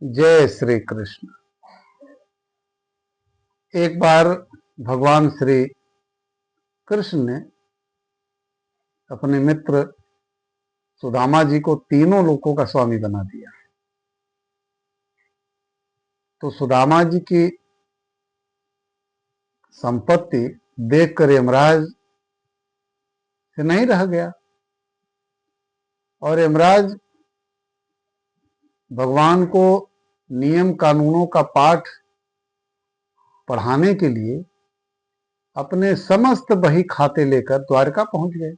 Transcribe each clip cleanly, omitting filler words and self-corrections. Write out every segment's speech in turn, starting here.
जय श्री कृष्ण। एक बार भगवान श्री कृष्ण ने अपने मित्र सुदामा जी को तीनों लोकों का स्वामी बना दिया। तो सुदामा जी की संपत्ति देखकर यमराज से नहीं रह गया और यमराज भगवान को नियम कानूनों का पाठ पढ़ाने के लिए अपने समस्त बही खाते लेकर द्वारका पहुंच गए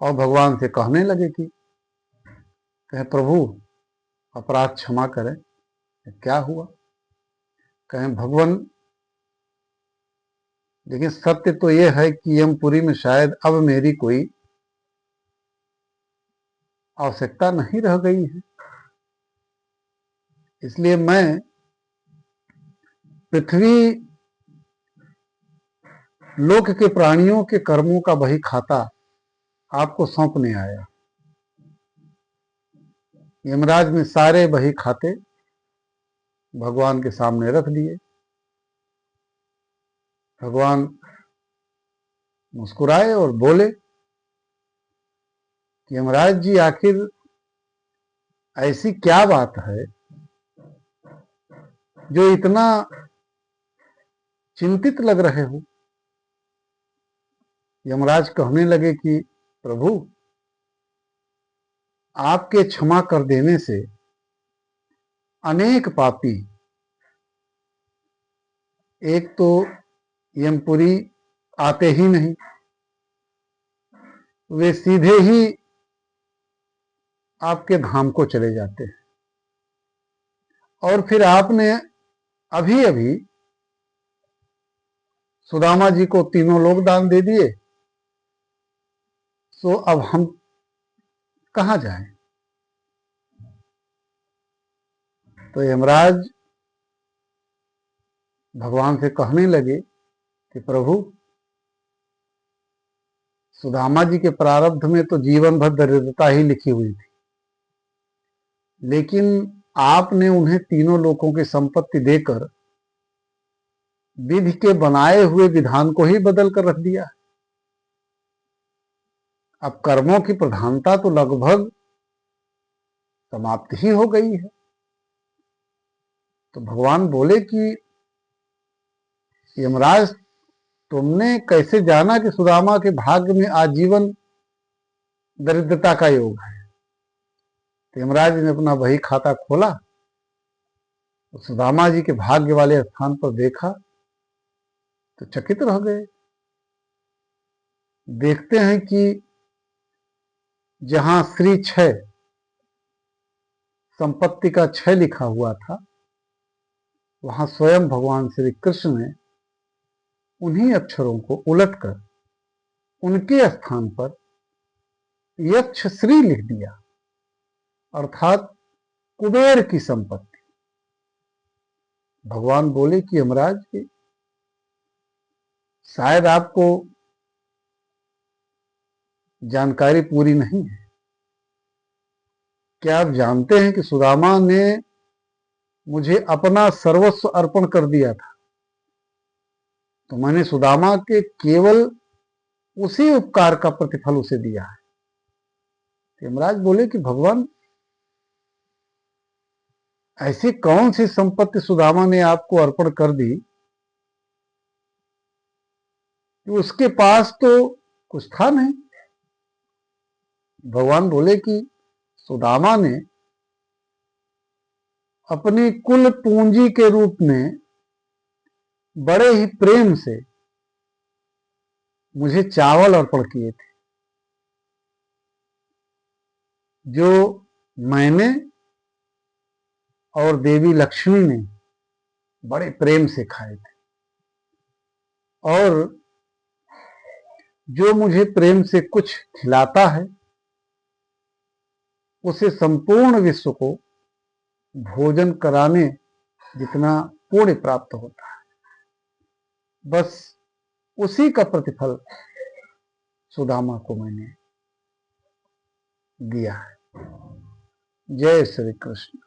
और भगवान से कहने लगे कि कहे प्रभु अपराध क्षमा करें। क्या हुआ? कहें भगवान, लेकिन सत्य तो यह है कि यमपुरी में शायद अब मेरी कोई आवश्यकता नहीं रह गई है, इसलिए मैं पृथ्वी लोक के प्राणियों के कर्मों का बही खाता आपको सौंपने आया। यमराज ने सारे बही खाते भगवान के सामने रख दिए। भगवान मुस्कुराए और बोले कि यमराज जी, आखिर ऐसी क्या बात है जो इतना चिंतित लग रहे हो? यमराज कहने लगे कि प्रभु, आपके क्षमा कर देने से अनेक पापी एक तो यमपुरी आते ही नहीं, वे सीधे ही आपके धाम को चले जाते हैं। और फिर आपने अभी अभी सुदामा जी को तीनों लोक दान दे दिए, तो अब हम कहां जाएं? तो यमराज भगवान से कहने लगे कि प्रभु, सुदामा जी के प्रारब्ध में तो जीवन भर दरिद्रता ही लिखी हुई थी, लेकिन आपने उन्हें तीनों लोकों की संपत्ति देकर विधि के बनाए हुए विधान को ही बदल कर रख दिया। अब कर्मों की प्रधानता तो लगभग समाप्त ही हो गई है। तो भगवान बोले कि यमराज, तुमने कैसे जाना कि सुदामा के भाग्य में आजीवन दरिद्रता का योग है? तो यमराज ने अपना बही खाता खोला, तो सुदामा जी के भाग्य वाले स्थान पर देखा तो चकित रह गए। देखते हैं कि जहां श्री क्षय, संपत्ति का क्षय लिखा हुआ था, वहां स्वयं भगवान श्री कृष्ण ने उन्हीं अक्षरों को उलटकर उनके स्थान पर यक्ष श्री लिख दिया, अर्थात कुबेर की संपत्ति। भगवान बोले कि यमराज जी, शायद आपको जानकारी पूरी नहीं है। क्या आप जानते हैं कि सुदामा ने मुझे अपना सर्वस्व अर्पण कर दिया था, तो मैंने सुदामा के केवल उसी उपकार का प्रतिफल उसे दिया है। यमराज बोले कि भगवान, ऐसी कौन सी संपत्ति सुदामा ने आपको अर्पण कर दी कि उसके पास तो कुछ था नहीं? भगवान बोले कि सुदामा ने अपनी कुल पूंजी के रूप में बड़े ही प्रेम से मुझे चावल अर्पण किए थे, जो मैंने और देवी लक्ष्मी ने बड़े प्रेम से खाए थे। और जो मुझे प्रेम से कुछ खिलाता है, उसे संपूर्ण विश्व को भोजन कराने जितना पुण्य प्राप्त होता है। बस उसी का प्रतिफल सुदामा को मैंने दिया है। जय श्री कृष्ण।